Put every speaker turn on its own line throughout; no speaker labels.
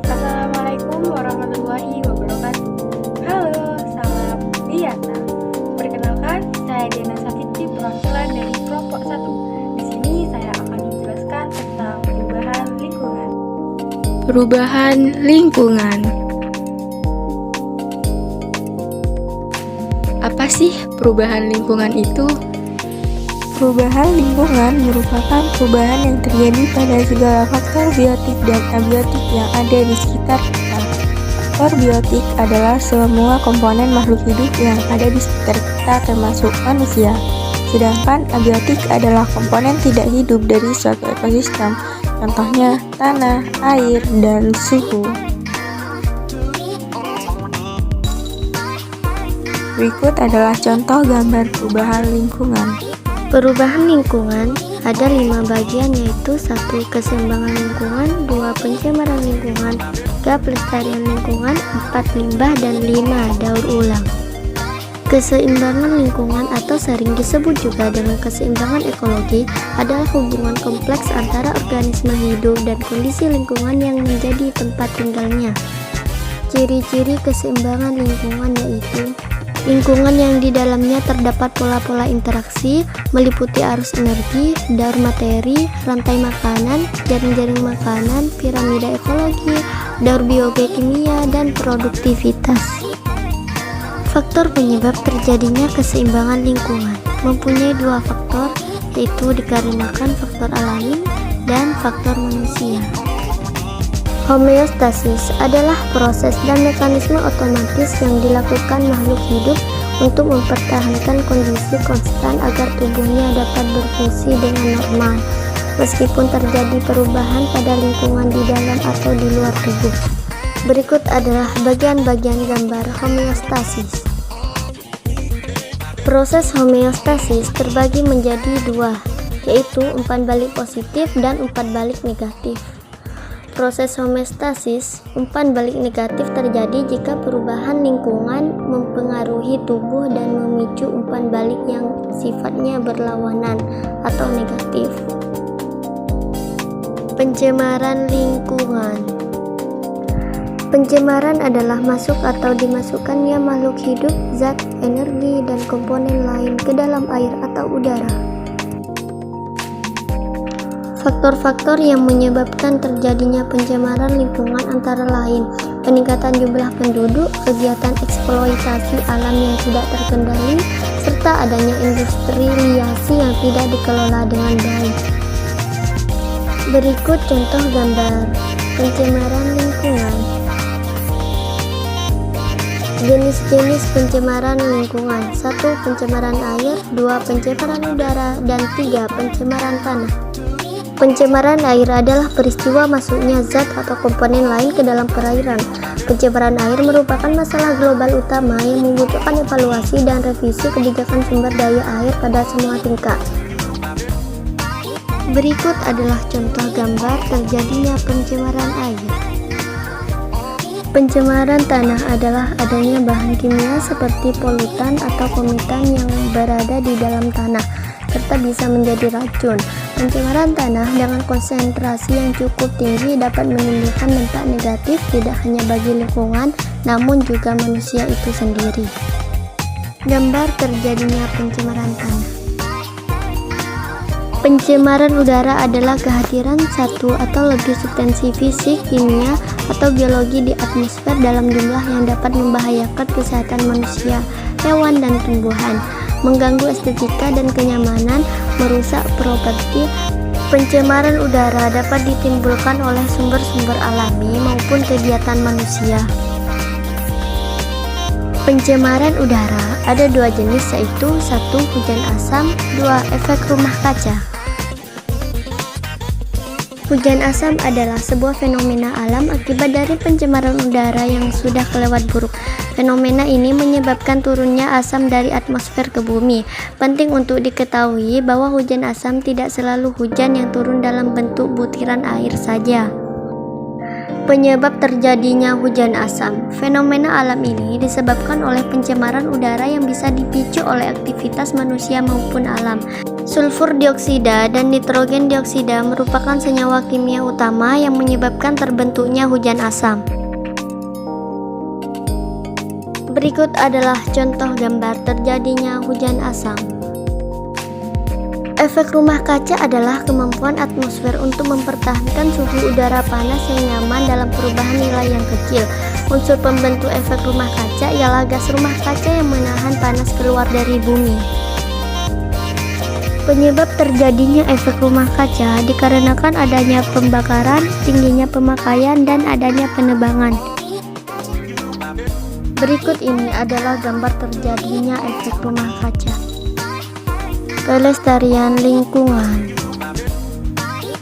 Assalamualaikum warahmatullahi wabarakatuh. Halo, salam Biata. Perkenalkan, saya Diana Safitri, perwakilan dari kelompok 1. Di sini saya akan menjelaskan tentang perubahan lingkungan. Perubahan lingkungan. Apa sih perubahan lingkungan itu?
Perubahan lingkungan merupakan perubahan yang terjadi pada segala faktor biotik dan abiotik yang ada di sekitar kita. Faktor biotik adalah semua komponen makhluk hidup yang ada di sekitar kita termasuk manusia. Sedangkan abiotik adalah komponen tidak hidup dari suatu ekosistem, contohnya tanah, air, dan suhu. Berikut adalah contoh gambar perubahan lingkungan.
Perubahan lingkungan ada 5 bagian, yaitu 1. Keseimbangan lingkungan, 2. Pencemaran lingkungan, 3. Pelestarian lingkungan, 4. Limbah, dan 5. Daur ulang. Keseimbangan lingkungan atau sering disebut juga dengan keseimbangan ekologi adalah hubungan kompleks antara organisme hidup dan kondisi lingkungan yang menjadi tempat tinggalnya. Ciri-ciri keseimbangan lingkungan yaitu lingkungan yang di dalamnya terdapat pola-pola interaksi, meliputi arus energi, daur materi, rantai makanan, jaring-jaring makanan, piramida ekologi, daur biogeokimia, dan produktivitas. Faktor penyebab terjadinya keseimbangan lingkungan mempunyai 2 faktor, yaitu dikarenakan faktor alami dan faktor manusia. Homeostasis adalah proses dan mekanisme otomatis yang dilakukan makhluk hidup untuk mempertahankan kondisi konstan agar tubuhnya dapat berfungsi dengan normal, meskipun terjadi perubahan pada lingkungan di dalam atau di luar tubuh. Berikut adalah bagian-bagian gambar homeostasis. Proses homeostasis terbagi menjadi 2, yaitu umpan balik positif dan umpan balik negatif. Proses homeostasis, umpan balik negatif terjadi jika perubahan lingkungan mempengaruhi tubuh dan memicu umpan balik yang sifatnya berlawanan atau negatif. Pencemaran lingkungan. Pencemaran adalah masuk atau dimasukkannya makhluk hidup, zat, energi, dan komponen lain ke dalam air atau udara. Faktor-faktor yang menyebabkan terjadinya pencemaran lingkungan antara lain peningkatan jumlah penduduk, kegiatan eksploitasi alam yang tidak terkendali, serta adanya industrialisasi yang tidak dikelola dengan baik. Berikut contoh gambar pencemaran lingkungan. Jenis-jenis pencemaran lingkungan: 1. Pencemaran air, 2. Pencemaran udara, dan 3. Pencemaran tanah. Pencemaran air adalah peristiwa masuknya zat atau komponen lain ke dalam perairan. Pencemaran air merupakan masalah global utama yang membutuhkan evaluasi dan revisi kebijakan sumber daya air pada semua tingkat. Berikut adalah contoh gambar terjadinya pencemaran air. Pencemaran tanah adalah adanya bahan kimia seperti polutan atau komitan yang berada di dalam tanah, serta bisa menjadi racun. Pencemaran tanah dengan konsentrasi yang cukup tinggi dapat menimbulkan dampak negatif tidak hanya bagi lingkungan, namun juga manusia itu sendiri. Gambar terjadinya pencemaran tanah. Pencemaran udara adalah kehadiran satu atau lebih substansi fisik, kimia, atau biologi di atmosfer dalam jumlah yang dapat membahayakan kesehatan manusia, hewan, dan tumbuhan, mengganggu estetika dan kenyamanan, merusak properti. Pencemaran udara dapat ditimbulkan oleh sumber-sumber alami maupun kegiatan manusia. Pencemaran udara ada 2 jenis, yaitu 1. Hujan asam, 2. Efek rumah kaca. Hujan asam adalah sebuah fenomena alam akibat dari pencemaran udara yang sudah kelewat buruk. Fenomena ini menyebabkan turunnya asam dari atmosfer ke bumi. Penting untuk diketahui bahwa hujan asam tidak selalu hujan yang turun dalam bentuk butiran air saja. Penyebab terjadinya hujan asam. Fenomena alam ini disebabkan oleh pencemaran udara yang bisa dipicu oleh aktivitas manusia maupun alam. Sulfur dioksida dan nitrogen dioksida merupakan senyawa kimia utama yang menyebabkan terbentuknya hujan asam. Berikut adalah contoh gambar terjadinya hujan asam. Efek rumah kaca adalah kemampuan atmosfer untuk mempertahankan suhu udara panas yang nyaman dalam perubahan nilai yang kecil. Unsur pembentuk efek rumah kaca ialah gas rumah kaca yang menahan panas keluar dari bumi. Penyebab terjadinya efek rumah kaca dikarenakan adanya pembakaran, tingginya pemakaian, dan adanya penebangan. Berikut ini adalah gambar terjadinya efek rumah kaca. Pelestarian lingkungan.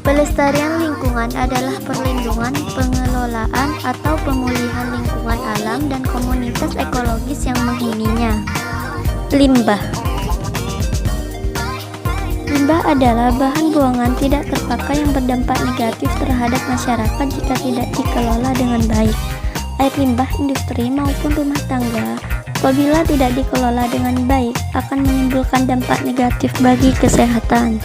Pelestarian lingkungan adalah perlindungan, pengelolaan, atau pemulihan lingkungan alam dan komunitas ekologis yang menghuninya. Limbah. Limbah adalah bahan buangan tidak terpakai yang berdampak negatif terhadap masyarakat jika tidak dikelola dengan baik. Air limbah industri maupun rumah tangga apabila tidak dikelola dengan baik akan menimbulkan dampak negatif bagi kesehatan.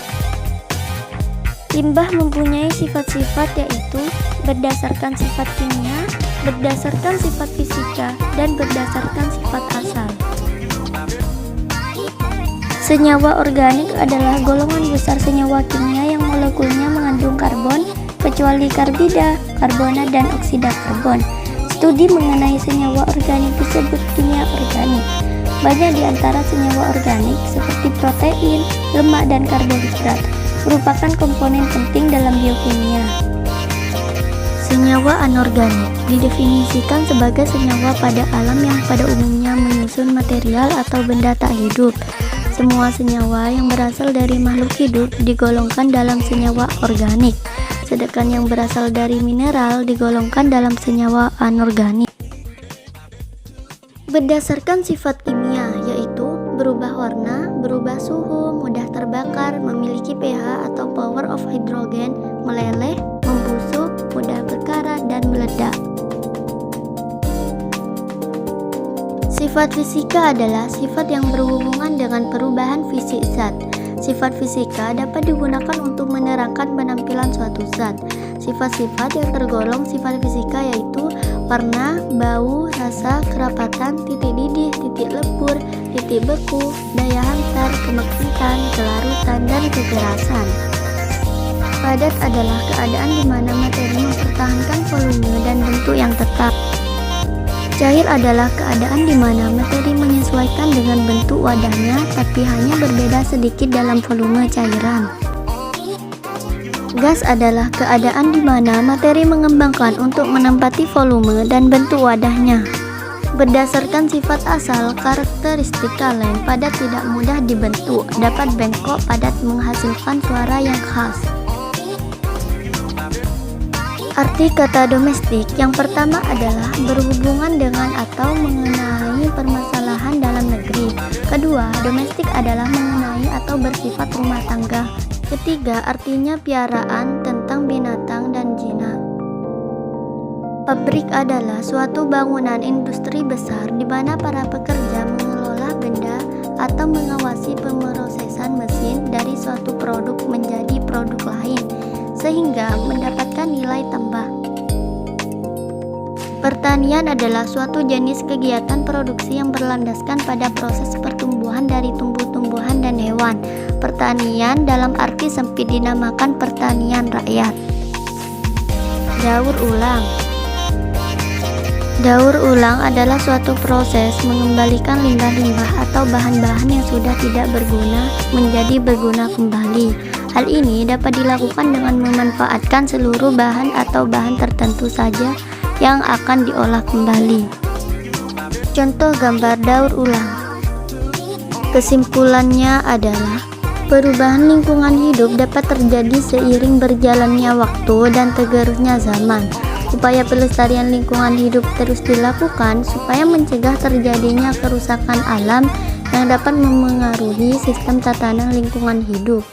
Limbah mempunyai sifat-sifat yaitu berdasarkan sifat kimia, berdasarkan sifat fisika, dan berdasarkan sifat asal. Senyawa organik adalah golongan besar senyawa kimia yang molekulnya mengandung karbon, kecuali karbida, karbonat, dan oksida karbon. Studi mengenai senyawa organik disebut kimia organik. Banyak di antara senyawa organik seperti protein, lemak, dan karbohidrat merupakan komponen penting dalam biokimia. Senyawa anorganik didefinisikan sebagai senyawa pada alam yang pada umumnya menyusun material atau benda tak hidup. Semua senyawa yang berasal dari makhluk hidup digolongkan dalam senyawa organik, sedangkan yang berasal dari mineral digolongkan dalam senyawa anorganik. Berdasarkan sifat kimia, yaitu berubah warna, berubah suhu, mudah terbakar, memiliki pH atau power of hydrogen, meleleh, membusuk, mudah berkarat, dan meledak. Sifat fisika adalah sifat yang berhubungan dengan perubahan fisik zat. Sifat fisika dapat digunakan untuk menerangkan penampilan suatu zat. Sifat-sifat yang tergolong sifat fisika yaitu warna, bau, rasa, kerapatan, titik didih, titik lebur, titik beku, daya hantar, kemekritan, kelarutan, dan kekerasan. Padat adalah keadaan di mana materi mempertahankan volume dan bentuk yang tetap. Cair adalah keadaan di mana materi menyesuaikan dengan bentuk wadahnya tapi hanya berbeda sedikit dalam volume cairan. Gas adalah keadaan di mana materi mengembangkan untuk menempati volume dan bentuk wadahnya. Berdasarkan sifat asal, karakteristik kaleng padat tidak mudah dibentuk, dapat bengkok, padat menghasilkan suara yang khas. Arti kata domestik yang pertama adalah berhubungan dengan atau mengenai permasalahan dalam negeri. Kedua, domestik adalah mengenai atau bersifat rumah tangga. Ketiga, artinya piaraan tentang binatang dan jinak. Pabrik adalah suatu bangunan industri besar di mana para pekerja mengelola benda atau mengawasi pemrosesan mesin dari suatu produk menjadi produk lain, sehingga mendapatkan nilai tambah. Pertanian adalah suatu jenis kegiatan produksi yang berlandaskan pada proses pertumbuhan dari tumbuh-tumbuhan dan hewan. Pertanian dalam arti sempit dinamakan pertanian rakyat. Daur ulang. Daur ulang adalah suatu proses mengembalikan limbah-limbah atau bahan-bahan yang sudah tidak berguna menjadi berguna kembali. Hal ini dapat dilakukan dengan memanfaatkan seluruh bahan atau bahan tertentu saja yang akan diolah kembali. Contoh gambar daur ulang. Kesimpulannya adalah perubahan lingkungan hidup dapat terjadi seiring berjalannya waktu dan tergerusnya zaman. Upaya pelestarian lingkungan hidup terus dilakukan supaya mencegah terjadinya kerusakan alam yang dapat memengaruhi sistem tatanan lingkungan hidup.